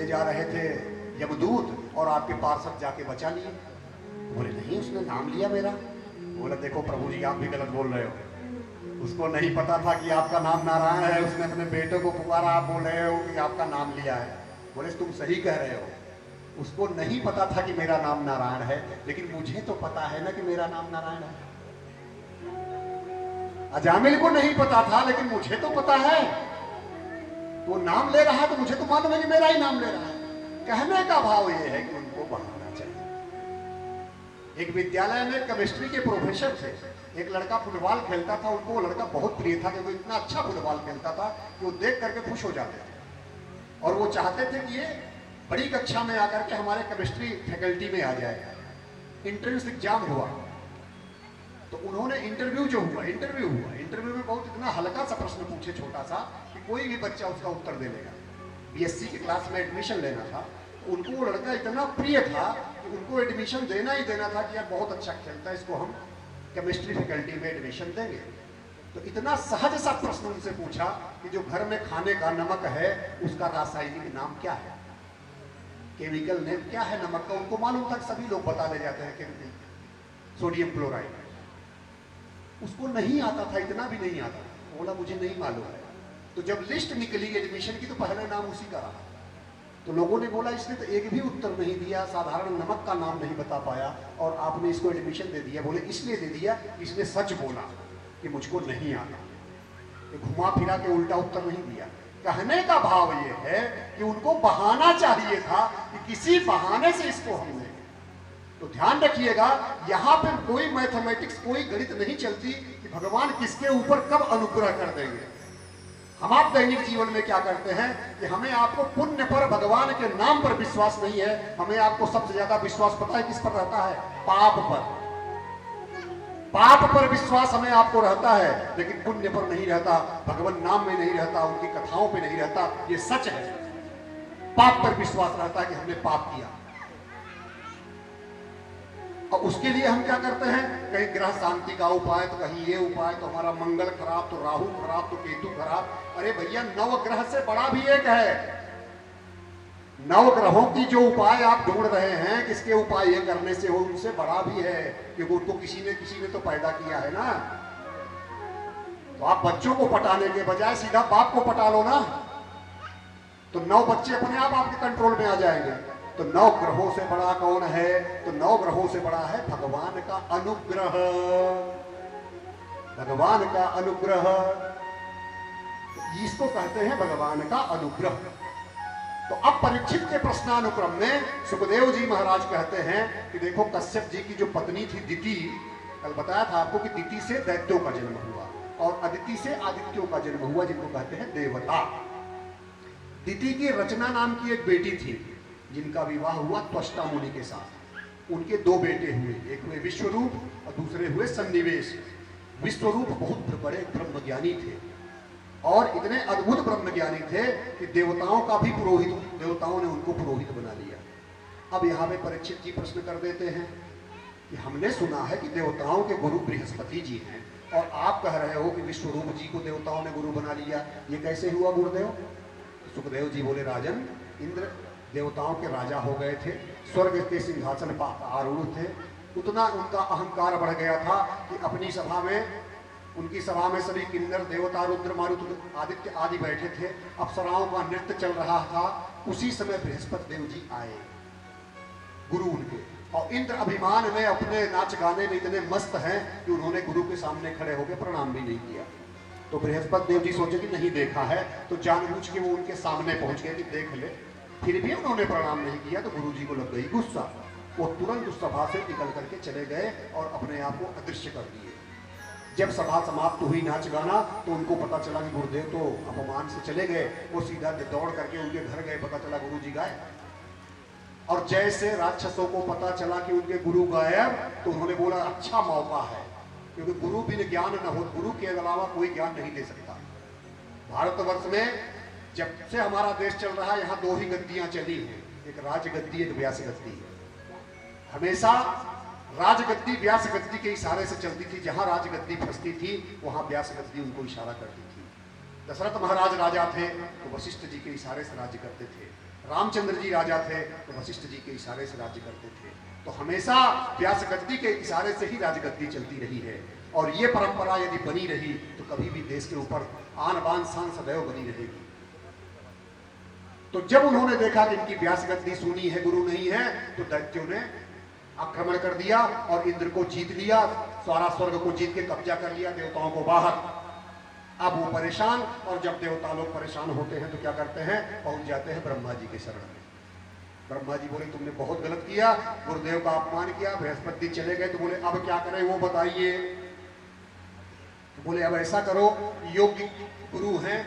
जा रहे थे यमदूत और आपके पार्षद जाके बचा लिए। बोले नहीं, उसने नाम लिया मेरा। बोला देखो प्रभु जी, आप भी गलत बोल रहे हो। उसको नहीं पता था कि आपका नाम नारायण है, उसने अपने बेटे को पुकारा, आप बोल रहे हो कि आपका नाम लिया है। बोले तुम सही कह रहे हो, उसको नहीं पता था कि मेरा नाम नारायण है, लेकिन मुझे तो पता है ना कि मेरा नाम नारायण है। अजामिल को नहीं पता था, लेकिन मुझे तो पता है। तो नाम ले रहा है तो मुझे तो मालूम है कि मेरा ही नाम ले रहा है। कहने का भाव यह है कि उनको बहाना चाहिए। एक विद्यालय में केमिस्ट्री के प्रोफेसर थे, एक लड़का फुटबॉल खेलता था, उनको वो लड़का बहुत प्रिय था कि वो इतना अच्छा फुटबॉल खेलता था कि वो देख करके खुश हो जाते थे और वो चाहते थे कि ये बड़ी कक्षा में आकर के हमारे केमिस्ट्री फैकल्टी में आ जाएगा। इंट्रेंस एग्जाम हुआ तो उन्होंने इंटरव्यू में बहुत इतना हल्का सा प्रश्न पूछे, छोटा सा, कि कोई भी बच्चा उसका उत्तर दे लेगा। बीएससी की क्लास में एडमिशन लेना था, तो उनको वो लड़का इतना प्रिय था कि उनको एडमिशन देना ही देना था कि यार बहुत अच्छा खेलता है, इसको हम केमिस्ट्री फैकल्टी में एडमिशन देंगे। तो इतना सहज सा प्रश्न उनसे पूछा कि जो घर में खाने का नमक है उसका रासायनिक नाम क्या है, केमिकल नेम क्या है नमक का। उनको मालूम था, सभी लोग बता ले जाते हैं केमिकल, सोडियम क्लोराइड। उसको नहीं आता था, इतना भी नहीं आता। बोला मुझे नहीं मालूम है। तो जब लिस्ट निकली एडमिशन की तो पहले नाम उसी का रहा। तो लोगों ने बोला इसने तो एक भी उत्तर नहीं दिया, साधारण नमक का नाम नहीं बता पाया और आपने इसको एडमिशन दे दिया। बोले इसलिए दे दिया, इसने सच बोला कि मुझको नहीं आता। घुमा फिरा के उल्टा उत्तर नहीं दिया। कहने का भाव ये है कि उनको बहाना चाहिए था कि किसी बहाने से इसको हम लेंगे। तो ध्यान रखिएगा, यहां पर कोई मैथमेटिक्स, कोई गणित नहीं चलती कि भगवान किसके ऊपर कब अनुग्रह कर देंगे। हम आप दैनिक जीवन में क्या करते हैं कि हमें आपको पुण्य पर, भगवान के नाम पर विश्वास नहीं है। हमें आपको सबसे ज्यादा विश्वास पता है किस पर रहता है? पाप पर। पाप पर विश्वास हमें आपको रहता है, लेकिन पुण्य पर नहीं रहता, भगवान नाम में नहीं रहता, उनकी कथाओं पे नहीं रहता। ये सच है। पाप पर विश्वास रहता है कि हमने पाप किया। और उसके लिए हम क्या करते हैं, कहीं ग्रह शांति का उपाय, तो कहीं ये उपाय, तो हमारा मंगल खराब, तो राहु खराब, तो केतु खराब। अरे भैया, 9 ग्रह से बड़ा भी एक है। 9 ग्रहों की जो उपाय आप ढूंढ रहे हैं, किसके उपाय ये करने से हो, उनसे बड़ा भी है, क्योंकि उनको किसी ने तो पैदा किया है ना। तो आप बच्चों को पटाने के बजाय सीधा बाप को पटा लो ना, तो 9 बच्चे अपने आप आपके कंट्रोल में आ जाएंगे। तो 9 ग्रहों से बड़ा कौन है? तो 9 ग्रहों से बड़ा है भगवान का अनुग्रह। भगवान का अनुग्रह, तो इसको कहते हैं भगवान का अनुग्रह। तो अब परीक्षित के प्रश्नानुक्रम में सुखदेव जी महाराज कहते हैं कि देखो, कश्यप जी की जो पत्नी थी दिति, कल बताया था आपको कि दिति से दैत्यों का जन्म हुआ और अदिति से आदित्यों का जन्म हुआ, जिनको कहते हैं देवता। दिति की रचना नाम की एक बेटी थी, जिनका विवाह हुआ त्वष्टा मुनि के साथ। उनके 2 बेटे हुए, एक हुए विश्वरूप और दूसरे हुए सन्निवेश। विश्वरूप बहुत बड़े ब्रह्मज्ञानी थे और इतने अद्भुत ब्रह्मज्ञानी थे कि देवताओं का भी पुरोहित, देवताओं ने उनको पुरोहित बना लिया। अब यहाँ पे परीक्षित जी प्रश्न कर देते हैं कि हमने सुना है कि देवताओं के गुरु बृहस्पति जी हैं और आप कह रहे हो कि विश्वरूप जी को देवताओं ने गुरु बना लिया, ये कैसे हुआ गुरुदेव? सुखदेव जी बोले, राजन, इंद्र देवताओं के राजा हो गए थे, स्वर्ग के सिंहासन पर आरूढ़ थे। उतना उनका अहंकार बढ़ गया था कि अपनी सभा में, उनकी सभा में सभी किन्नर, देवता, रुद्र, मारुत, आदित्य आदि बैठे थे। अप्सराओं का नृत्य चल रहा था। उसी समय बृहस्पति देव जी आए, गुरु उनके, और इंद्र अभिमान में अपने नाच गाने में इतने मस्त हैं कि उन्होंने गुरु के सामने खड़े होकर प्रणाम भी नहीं किया। तो बृहस्पति देव जी सोचे कि नहीं देखा है, तो जानबूझ के वो उनके सामने पहुंच गए कि देख ले। फिर भी उन्होंने प्रणाम नहीं किया तो गुरु जी को लग गई गुस्सा। वो तुरंत उस सभा से निकल करके चले गए और अपने आप को अदृश्य कर दिए। जब सभा समाप्त हुई, नाच गाना, तो उनको पता चला कि गुरुदेव तो अपमान से चले गए। वो सीधा दौड़ करके उनके घर गए, पता चला गुरु जी गायब। और जैसे राक्षसों को पता चला कि उनके गुरु गायब, तो उन्होंने बोला अच्छा मौका है, क्योंकि गुरु बिन ज्ञान न हो, गुरु के अलावा कोई ज्ञान नहीं दे सकता। भारतवर्ष में जब से हमारा देश चल रहा है, यहाँ 2 ही गद्दियां चली हैं, एक राजगद्दी, एक व्यास गद्दी। हमेशा राजगद्दी व्यास गद्दी के इशारे से चलती थी। जहां राजगद्दी फंसती थी वहां व्यास गद्दी उनको इशारा करती थी। दशरथ महाराज राजा थे तो वशिष्ठ जी के इशारे से राज्य करते थे। रामचंद्र जी राजा थे तो वशिष्ठ जी के इशारे से राज्य करते थे। तो हमेशा व्यासगद्दी के इशारे से ही राजगद्दी चलती रही है, और ये परंपरा यदि बनी रही तो कभी भी देश के ऊपर आन बान शान सदैव बनी रहेगी। तो जब उन्होंने देखा कि इनकी व्यासगद्दी सुनी है, गुरु नहीं है, तो दैत्यों ने आक्रमण कर दिया और इंद्र को जीत लिया, सारा स्वर्ग को जीत के कब्जा कर लिया, देवताओं को बाहर। अब वो परेशान, और जब देवता लोग परेशान होते हैं तो क्या करते हैं, पहुंच जाते हैं ब्रह्मा जी के शरण में। ब्रह्मा जी बोले तुमने बहुत गलत किया, गुरुदेव का अपमान किया। बृहस्पति चले गए तो बोले अब क्या करें वो बताइए। तो बोले अब ऐसा करो, योग्य गुरु हैं,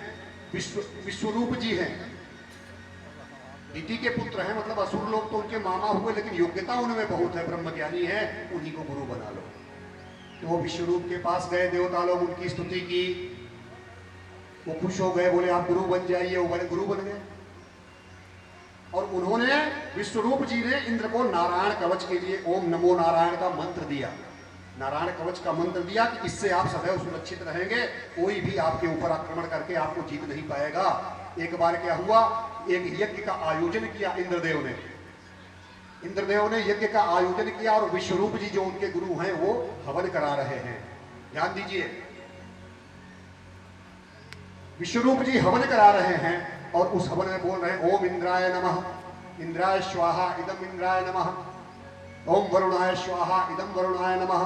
विश्वरूप जी हैं, दिति के पुत्र हैं, मतलब असुर लोग तो उनके मामा हुए, लेकिन योग्यता उनमें बहुत है, ब्रह्मज्ञानी है, उन्हीं को गुरु बना लो। तो वो विश्वरूप के पास गए, देवता लोग उनकी स्तुति की, वो खुश हो गए, बोले आप गुरु बन जाइए। वो बड़े गुरु बन गए, और उन्होंने, विश्वरूप जी ने इंद्र को नारायण कवच के लिए ओम नमो नारायण का मंत्र दिया। नारायण कवच का मंत्र दिया कि इससे आप सदैव सुरक्षित रहेंगे, कोई भी आपके ऊपर आक्रमण करके आपको जीत नहीं पाएगा। एक बार क्या हुआ, एक यज्ञ का आयोजन किया इंद्रदेव ने। इंद्रदेव ने यज्ञ का आयोजन किया, और विश्वरूप जी जो उनके गुरु हैं वो हवन करा रहे हैं। ध्यान दीजिए, विश्वरूप जी हवन करा रहे हैं, और उस हवन में बोल रहे हैं ओम इंद्राय नमः, इंद्राय स्वाहा इदम इंद्राय नमः, ओम वरुणाय स्वाहा इदम वरुणाय नमः।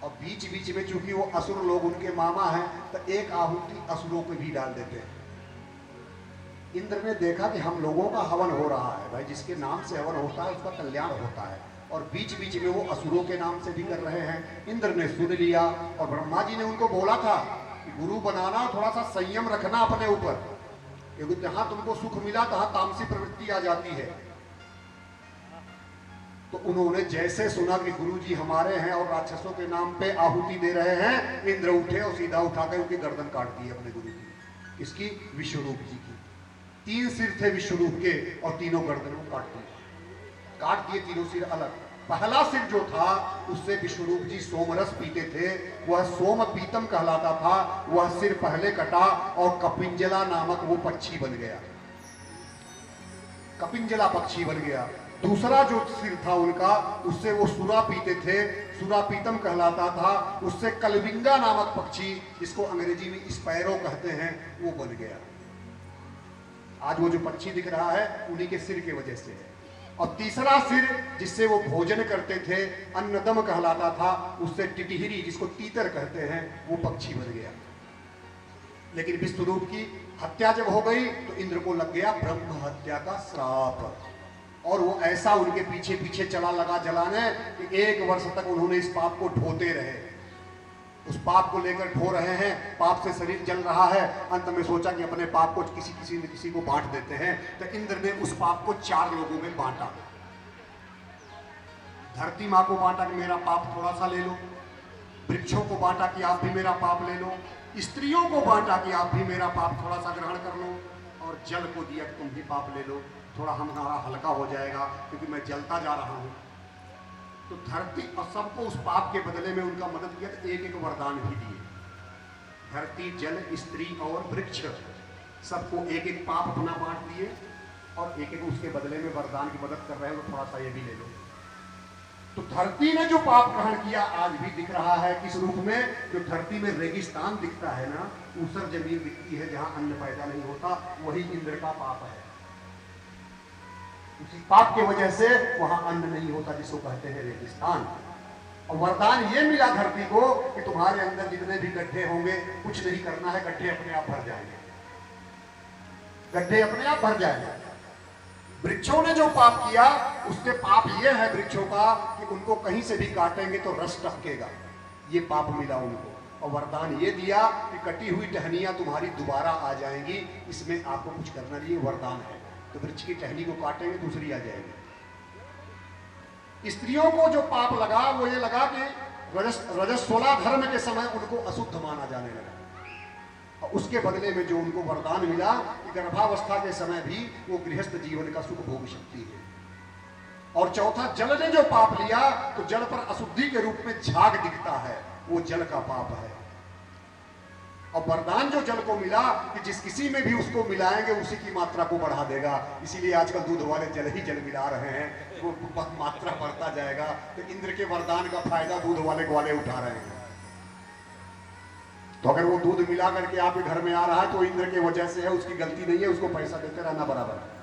और बीच बीच में चूंकि वो असुर लोग उनके मामा हैं, तो एक आहुति असुरों को भी डाल देते हैं। इंद्र ने देखा कि हम लोगों का हवन हो रहा है, भाई जिसके नाम से हवन होता है उसका कल्याण होता है, और बीच बीच में वो असुरों के नाम से भी कर रहे हैं। इंद्र ने सुन लिया, और ब्रह्मा जी ने उनको बोला था कि गुरु बनाना, थोड़ा सा संयम रखना अपने ऊपर, क्योंकि जहां तुमको सुख मिला तहां तामसी प्रवृत्ति आ जाती है। तो उन्होंने जैसे सुना कि गुरु जी हमारे हैं और राक्षसों के नाम पे आहुति दे रहे हैं, इंद्र उठे और सीधा उठाकर उनकी गर्दन काट दी अपने गुरु की। इसकी विश्वरूप जी की 3 सिर थे विश्वरूप के, और तीनों गर्दनों काट दिए तीनों सिर अलग। पहला सिर जो था उससे विश्वरूप जी सोमरस पीते थे, वह सोम पीतम कहलाता था, वह सिर पहले कटा और कपिंजला नामक वो पक्षी बन गया, कपिंजला पक्षी बन गया। दूसरा जो सिर था उनका, उससे वो सुरा पीते थे, सुरा पीतम कहलाता था, उससे कलबिंगा नामक पक्षी, जिसको अंग्रेजी में स्पैरो कहते हैं, वो बन गया। आज वो जो पक्षी दिख रहा है उन्हीं के सिर के वजह से है। और तीसरा सिर जिससे वो भोजन करते थे, अन्नदम कहलाता था, उससे टिटिहरी, जिसको तीतर कहते हैं, वो पक्षी बन गया। लेकिन विश्वरूप की हत्या जब हो गई तो इंद्र को लग गया ब्रह्म हत्या का श्राप, और वो ऐसा उनके पीछे पीछे चला लगा जलाने कि 1 वर्ष तक उन्होंने इस पाप को ढोते रहे। उस पाप को लेकर ढो रहे हैं, पाप से शरीर जल रहा है। अंत में सोचा कि अपने पाप को किसी को बांट देते हैं, तो इंद्र ने उस पाप को 4 लोगों में बांटा। धरती माँ को बांटा कि मेरा पाप थोड़ा सा ले लो, वृक्षों को बांटा कि आप भी मेरा पाप ले लो, स्त्रियों को बांटा कि आप भी मेरा पाप थोड़ा सा ग्रहण कर लो, और जल को दिया कि तुम भी पाप ले लो, थोड़ा हमारा हल्का हो जाएगा क्योंकि मैं जलता जा रहा हूँ। तो धरती और सबको उस पाप के बदले में उनका मदद किया, तो एक एक वरदान भी दिए। धरती, जल, स्त्री और वृक्ष, सबको एक एक पाप अपना बांट दिए, और एक एक उसके बदले में वरदान की मदद कर रहे हैं, तो थोड़ा सा ये भी ले लो। तो धरती ने जो पाप ग्रहण किया आज भी दिख रहा है किस रूप में, जो धरती में रेगिस्तान दिखता है ना, ऊसर जमीन दिखती है जहां अन्न पैदा नहीं होता, वही इंद्र का पाप है। उसी पाप की वजह से वहां अन्न नहीं होता, जिसको कहते हैं रेगिस्तान। और वरदान ये मिला धरती को कि तुम्हारे अंदर जितने भी गड्ढे होंगे, कुछ नहीं करना है, गड्ढे अपने आप भर जाएंगे, गड्ढे अपने आप भर जाएंगे। वृक्षों ने जो पाप किया, उससे पाप ये है वृक्षों का कि उनको कहीं से भी काटेंगे तो रस टपकेगा, ये पाप मिला उनको। और वरदान ये दिया कि कटी हुई टहनियां तुम्हारी दोबारा आ जाएंगी, इसमें आपको कुछ करना नहीं, वरदान है। तो वृक्ष की टहनी को काटेंगे, दूसरी आ जाएगी। स्त्रियों को जो पाप लगा वो ये लगा कि रजस्वला धर्म के समय उनको अशुद्ध माना जाने लगा, और उसके बदले में जो उनको वरदान मिला कि गर्भावस्था के समय भी वो गृहस्थ जीवन का सुख भोग सकती है। और चौथा, जल ने जो पाप लिया, तो जल पर अशुद्धि के रूप में झाग दिखता है, वो जल का पाप है। और वरदान जो जल को मिला कि जिस किसी में भी उसको मिलाएंगे उसी की मात्रा को बढ़ा देगा। इसीलिए आजकल दूध वाले जल ही जल मिला रहे हैं, वो मात्रा बढ़ता जाएगा। तो इंद्र के वरदान का फायदा दूध वाले ग्वाले उठा रहे हैं। तो अगर वो दूध मिला करके आपके घर में आ रहा है तो इंद्र के वजह से है, उसकी गलती नहीं है, उसको पैसा देते रहना बराबर है।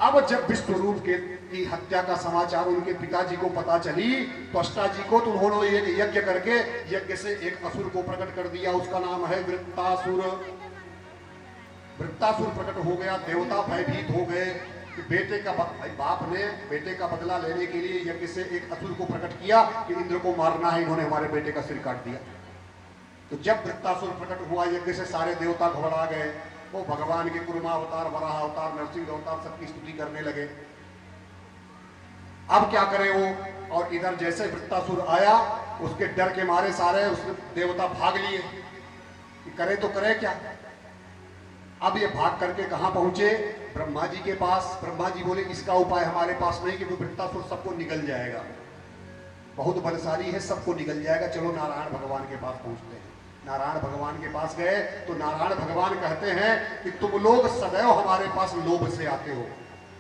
अब जब विश्वरूप की हत्या का समाचार उनके पिताजी को पता चली तो अष्टाजी को, तो उन्होंने एक यज्ञ करके यज्ञ से एक असुर को प्रकट कर दिया, उसका नाम है वृत्तासुर। वृत्तासुर प्रकट हो गया, देवता भयभीत हो गए कि बेटे का बाप ने बेटे का बदला लेने के लिए यज्ञ से एक असुर को प्रकट किया कि इंद्र को मारना है, इन्होंने हमारे बेटे का सिर काट दिया। तो जब वृत्तासुर प्रकट हुआ यज्ञ से, सारे देवता घबरा गए। वो भगवान के कुर्मा अवतार, वराह अवतार, नरसिंह अवतार सबकी स्तुति करने लगे। अब क्या करें वो, और इधर जैसे वृत्तासुर आया उसके डर के मारे सारे उसने देवता भाग लिए कि करे तो करे क्या। अब ये भाग करके कहां पहुंचे, ब्रह्मा जी के पास। ब्रह्मा जी बोले इसका उपाय हमारे पास नहीं, क्योंकि वृत्तासुर सबको निगल जाएगा, बहुत बलशाली है, सबको निगल जाएगा, चलो नारायण भगवान के पास पहुंचते हैं। नारायण भगवान के पास गए तो नारायण भगवान कहते हैं कि तुम लोग सदैव हमारे पास लोभ से आते हो,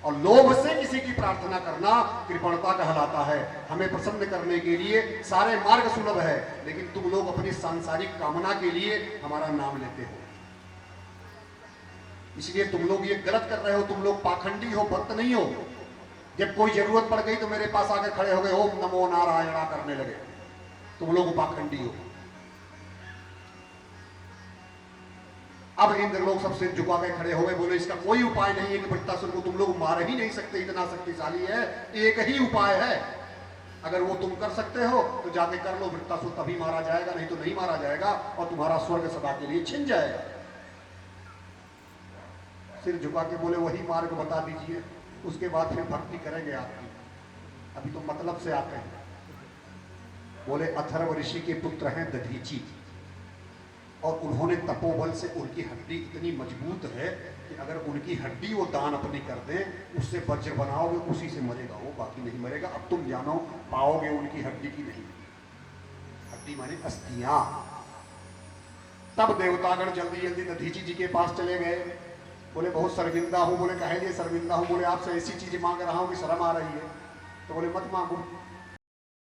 और लोभ से किसी की प्रार्थना करना कृपणता कहलाता है। हमें प्रसन्न करने के लिए सारे मार्ग सुलभ है, लेकिन तुम लोग अपनी सांसारिक कामना के लिए हमारा नाम लेते हो, इसलिए तुम लोग ये गलत कर रहे हो। तुम लोग पाखंडी हो, भक्त नहीं हो। जब कोई जरूरत पड़ गई तो मेरे पास आकर खड़े हो गए, ओम नमो नारायणा करने लगे, तुम लोग पाखंडी हो। अब इंद्र लोग सबसे झुका के खड़े हो गए, बोले इसका कोई उपाय नहीं है कि वृत्तासुर को तुम लोग मार ही नहीं सकते, इतना शक्तिशाली है। एक ही उपाय है, अगर वो तुम कर सकते हो तो जाके कर लो, वृत्तासुर तभी मारा जाएगा, नहीं तो नहीं मारा जाएगा और तुम्हारा स्वर्ग सदा के लिए छिन जाएगा। सिर झुका के बोले वही मार्ग बता दीजिए, उसके बाद फिर भक्ति करेंगे आपकी, अभी तो मतलब से आते हैं। बोले अथर्व ऋषि के पुत्र हैं दधीची, और उन्होंने तपोबल से उनकी हड्डी इतनी मजबूत है कि अगर उनकी हड्डी वो दान अपनी कर दें, उससे वज्र बनाओगे उसी से मरेगा वो, बाकी नहीं मरेगा। अब तुम जानो पाओगे उनकी हड्डी की नहीं, हड्डी माने अस्थियां। तब देवतागण जल्दी जल्दी दधीची जी के पास चले गए। बोले बहुत शर्मिंदा हूँ। बोले कहे लिए शर्मिंदा हूँ। बोले आपसे ऐसी चीज मांग रहा हूँ कि शर्म आ रही है। तो बोले मत मांगो,